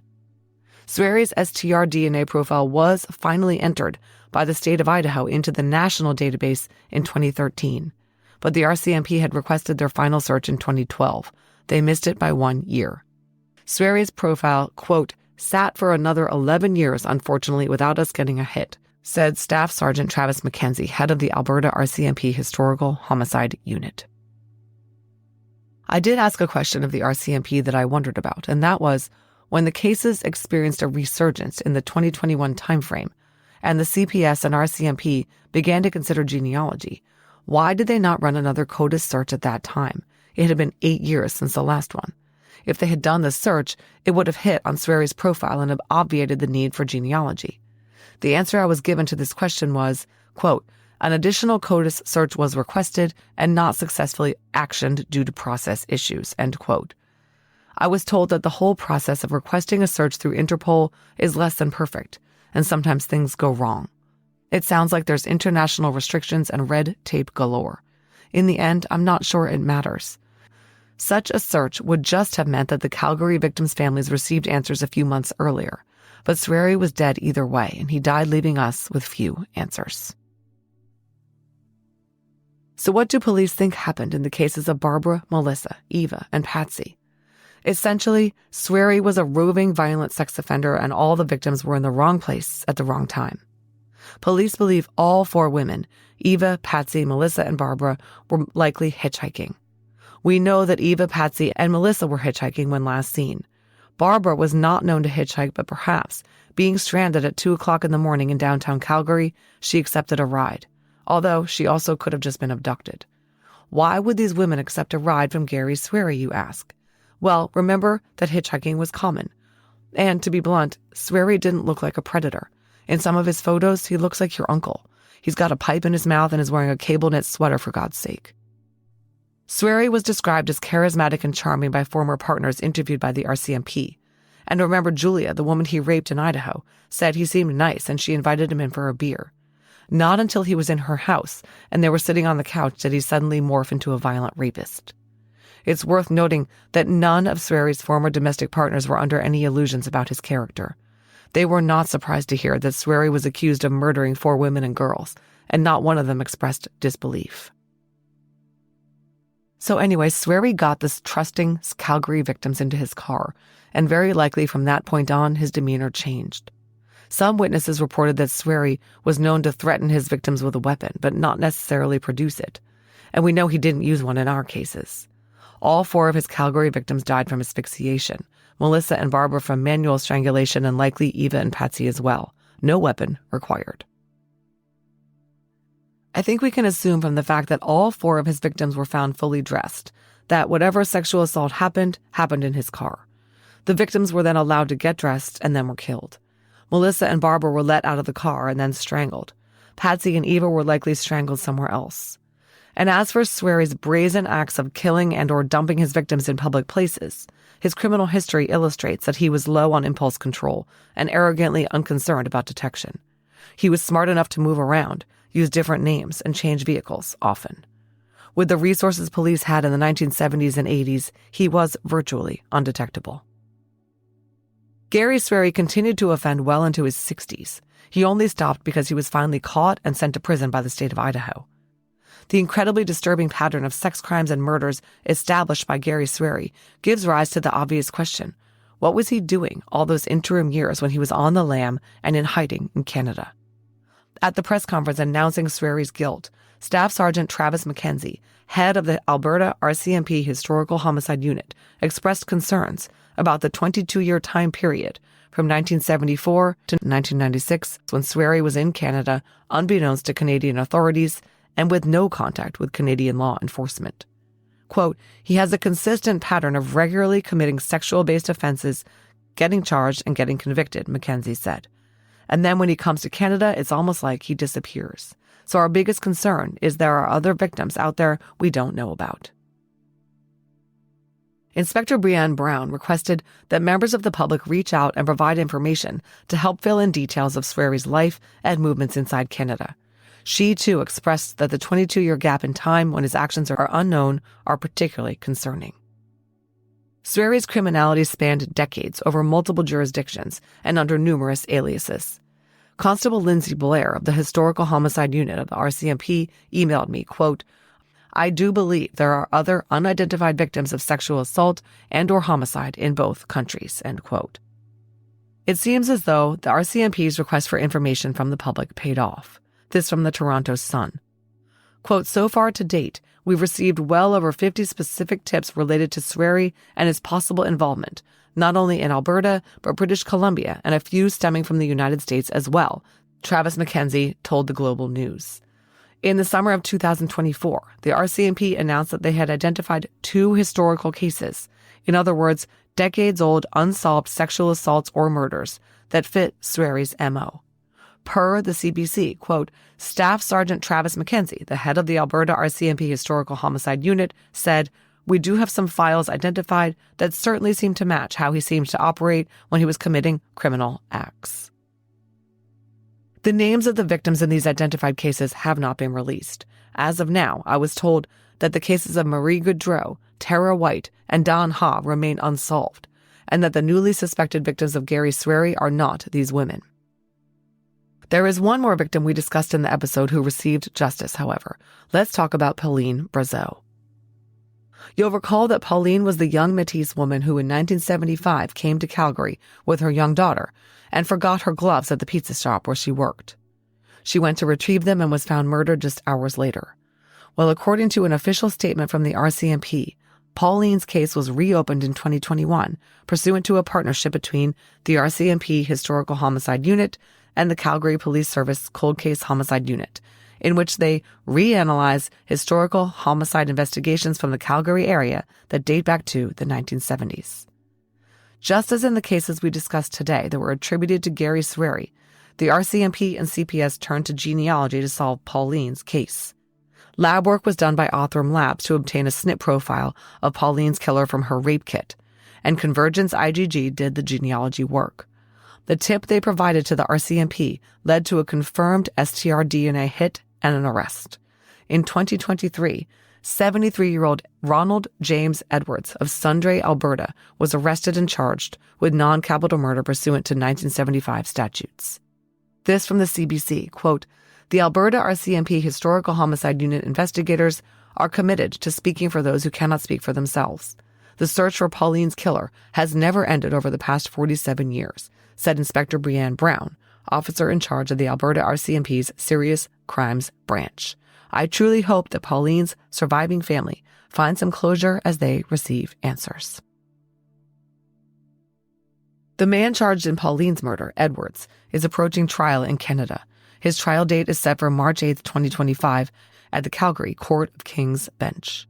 Swery's STR DNA profile was finally entered by the state of Idaho into the national database in 2013. But the RCMP had requested their final search in 2012. They missed it by 1 year. Swery's profile, quote, "sat for another 11 years, unfortunately, without us getting a hit," said Staff Sergeant Travis McKenzie, head of the Alberta RCMP Historical Homicide Unit. I did ask a question of the RCMP that I wondered about, and that was, when the cases experienced a resurgence in the 2021 timeframe, and the CPS and RCMP began to consider genealogy, why did they not run another CODIS search at that time? It had been 8 years since the last one. If they had done the search, it would have hit on Swery's profile and obviated the need for genealogy. The answer I was given to this question was, quote, "An additional CODIS search was requested and not successfully actioned due to process issues," end quote. I was told that the whole process of requesting a search through Interpol is less than perfect, and sometimes things go wrong. It sounds like there's international restrictions and red tape galore. In the end, I'm not sure it matters. Such a search would just have meant that the Calgary victims' families received answers a few months earlier. But Swery was dead either way, and he died leaving us with few answers. So what do police think happened in the cases of Barbara, Melissa, Eva, and Patsy? Essentially, Swery was a roving, violent sex offender, and all the victims were in the wrong place at the wrong time. Police believe all 4 women, Eva, Patsy, Melissa, and Barbara, were likely hitchhiking. We know that Eva, Patsy, and Melissa were hitchhiking when last seen. Barbara was not known to hitchhike, but perhaps, being stranded at 2 o'clock in the morning in downtown Calgary, she accepted a ride, although she also could have just been abducted. Why would these women accept a ride from Gary Swery, you ask? Well, remember that hitchhiking was common. And to be blunt, Swery didn't look like a predator. In some of his photos, he looks like your uncle. He's got a pipe in his mouth and is wearing a cable knit sweater, for God's sake. Swery was described as charismatic and charming by former partners interviewed by the RCMP. And remember, Julia, the woman he raped in Idaho, said he seemed nice and she invited him in for a beer. Not until he was in her house and they were sitting on the couch did he suddenly morph into a violent rapist. It's worth noting that none of Swery's former domestic partners were under any illusions about his character. They were not surprised to hear that Swery was accused of murdering 4 women and girls, and not one of them expressed disbelief. So anyway, Swery got the trusting Calgary victims into his car, and very likely from that point on, his demeanor changed. Some witnesses reported that Swery was known to threaten his victims with a weapon, but not necessarily produce it. And we know he didn't use one in our cases. All 4 of his Calgary victims died from asphyxiation, Melissa and Barbara from manual strangulation, and likely Eva and Patsy as well. No weapon required. I think we can assume from the fact that all 4 of his victims were found fully dressed, that whatever sexual assault happened in his car. The victims were then allowed to get dressed and then were killed. Melissa and Barbara were let out of the car and then strangled. Patsy and Eva were likely strangled somewhere else. And as for Swery's brazen acts of killing and or dumping his victims in public places, his criminal history illustrates that he was low on impulse control and arrogantly unconcerned about detection. He was smart enough to move around, use different names, and change vehicles often. With the resources police had in the 1970s and 80s, he was virtually undetectable. Gary Swery continued to offend well into his 60s. He only stopped because he was finally caught and sent to prison by the state of Idaho. The incredibly disturbing pattern of sex crimes and murders established by Gary Swery gives rise to the obvious question: what was he doing all those interim years when he was on the lam and in hiding in Canada? At the press conference announcing Swery's guilt, Staff Sergeant Travis Mackenzie, head of the Alberta RCMP Historical Homicide Unit, expressed concerns about the 22-year time period from 1974 to 1996 when Swery was in Canada unbeknownst to Canadian authorities and with no contact with Canadian law enforcement. Quote, he has a consistent pattern of regularly committing sexual-based offenses, getting charged and getting convicted, Mackenzie said. And then when he comes to Canada, it's almost like he disappears. So our biggest concern is there are other victims out there we don't know about. Inspector Brianne Brown requested that members of the public reach out and provide information to help fill in details of Swery's life and movements inside Canada. She, too, expressed that the 22-year gap in time when his actions are unknown are particularly concerning. Swery's criminality spanned decades over multiple jurisdictions and under numerous aliases. Constable Lindsay Blair of the Historical Homicide Unit of the RCMP emailed me, quote, I do believe there are other unidentified victims of sexual assault and or homicide in both countries, end quote. It seems as though the RCMP's request for information from the public paid off. This from the Toronto Sun. Quote, so far to date, we've received well over 50 specific tips related to Swery and his possible involvement, not only in Alberta, but British Columbia, and a few stemming from the United States as well, Travis Mackenzie told the Global News. In the summer of 2024, the RCMP announced that they had identified 2 historical cases, in other words, decades-old unsolved sexual assaults or murders that fit Swery's MO. Per the CBC, quote, Staff Sergeant Travis Mackenzie, the head of the Alberta RCMP Historical Homicide Unit, said, we do have some files identified that certainly seem to match how he seemed to operate when he was committing criminal acts. The names of the victims in these identified cases have not been released. As of now, I was told that the cases of Marie Goudreau, Tara White, and Dawn Ha remain unsolved, and that the newly suspected victims of Gary Swery are not these women. There is one more victim we discussed in the episode who received justice, however. Let's talk about Pauline Brazeau. You'll recall that Pauline was the young Métis woman who in 1975 came to Calgary with her young daughter and forgot her gloves at the pizza shop where she worked. She went to retrieve them and was found murdered just hours later. Well, according to an official statement from the RCMP, Pauline's case was reopened in 2021, pursuant to a partnership between the RCMP Historical Homicide Unit and the Calgary Police Service Cold Case Homicide Unit, in which they reanalyze historical homicide investigations from the Calgary area that date back to the 1970s. Just as in the cases we discussed today that were attributed to Gary Swery, the RCMP and CPS turned to genealogy to solve Pauline's case. Lab work was done by Othram Labs to obtain a SNP profile of Pauline's killer from her rape kit, and Convergence IgG did the genealogy work. The tip they provided to the RCMP led to a confirmed STR DNA hit and an arrest. In 2023, 73-year-old Ronald James Edwards of Sundre, Alberta, was arrested and charged with non-capital murder pursuant to 1975 statutes. This from the CBC, quote, "The Alberta RCMP Historical Homicide Unit investigators are committed to speaking for those who cannot speak for themselves. The search for Pauline's killer has never ended over the past 47 years, said Inspector Brianne Brown, officer in charge of the Alberta RCMP's Serious Crimes Branch. I truly hope that Pauline's surviving family find some closure as they receive answers." The man charged in Pauline's murder, Edwards, is approaching trial in Canada. His trial date is set for March 8, 2025, at the Calgary Court of King's Bench.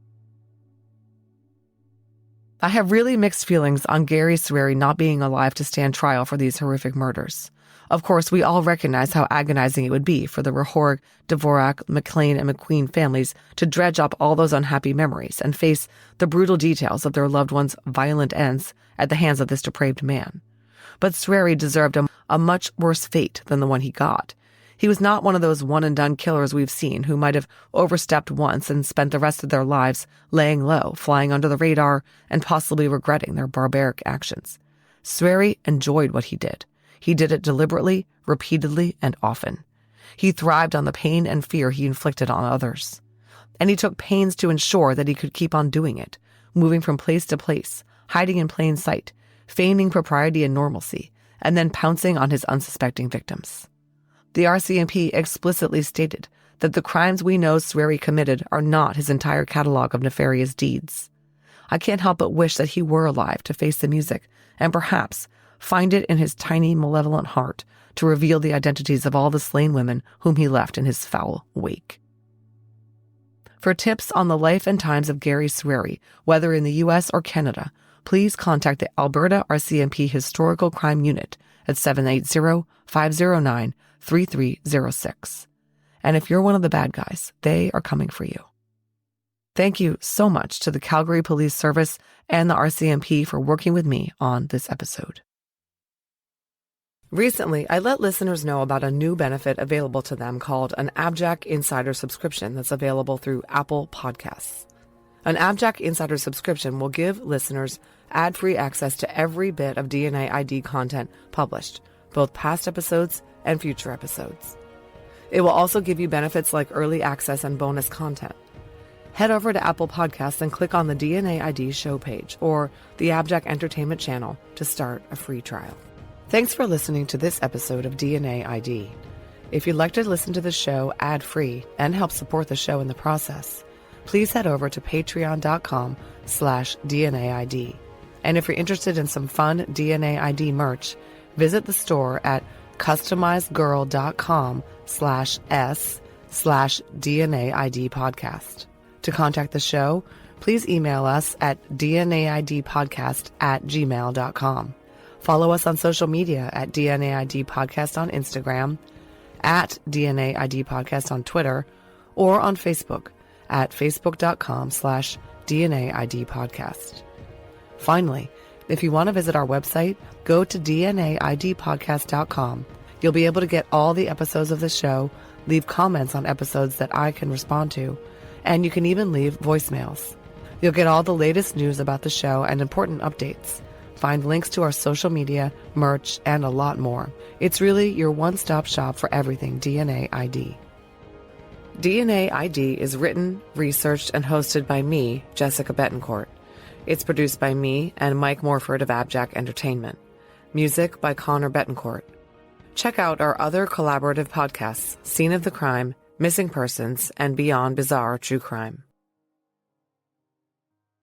I have really mixed feelings on Gary Sweary not being alive to stand trial for these horrific murders. Of course, we all recognize how agonizing it would be for the Rahorg, Dvorak, McLean, and McQueen families to dredge up all those unhappy memories and face the brutal details of their loved ones' violent ends at the hands of this depraved man. But Sweary deserved a much worse fate than the one he got. He was not one of those one-and-done killers we've seen who might have overstepped once and spent the rest of their lives laying low, flying under the radar, and possibly regretting their barbaric actions. Sweary enjoyed what he did. He did it deliberately, repeatedly, and often. He thrived on the pain and fear he inflicted on others. And he took pains to ensure that he could keep on doing it, moving from place to place, hiding in plain sight, feigning propriety and normalcy, and then pouncing on his unsuspecting victims. The RCMP explicitly stated that the crimes we know Sweary committed are not his entire catalog of nefarious deeds. I can't help but wish that he were alive to face the music and perhaps find it in his tiny, malevolent heart to reveal the identities of all the slain women whom he left in his foul wake. For tips on the life and times of Gary Sweary, whether in the U.S. or Canada, please contact the Alberta RCMP Historical Crime Unit at 780-509-3306. And if you're one of the bad guys, they are coming for you. Thank you so much to the Calgary Police Service and the RCMP for working with me on this episode. Recently, I let listeners know about a new benefit available to them called an AbJack Insider subscription that's available through Apple Podcasts. An AbJack Insider subscription will give listeners ad-free access to every bit of DNA ID content published, both past episodes and future episodes. It will also give you benefits like early access and bonus content. Head over to Apple Podcasts and click on the DNA ID show page or the AbJack Entertainment channel to start a free trial. Thanks for listening to this episode of DNA ID. If you'd like to listen to the show ad-free and help support the show in the process, please head over to patreon.com/DNAID. And if you're interested in some fun DNA ID merch, visit the store at customizedgirl.com/s/DNAID podcast. To contact the show, please email us at dnaidpodcast@gmail.com. Follow us on social media at DNAID Podcast on Instagram, at DNAID Podcast on Twitter, or on Facebook at facebook.com/DNAID Podcast. Finally, if you want to visit our website, go to DNAIDpodcast.com. You'll be able to get all the episodes of the show, leave comments on episodes that I can respond to, and you can even leave voicemails. You'll get all the latest news about the show and important updates. Find links to our social media, merch, and a lot more. It's really your one-stop shop for everything DNA ID. DNA ID is written, researched, and hosted by me, Jessica Betancourt. It's produced by me and Mike Morford of AbJack Entertainment. Music by Connor Betancourt. Check out our other collaborative podcasts, Scene of the Crime, Missing Persons, and Beyond Bizarre True Crime.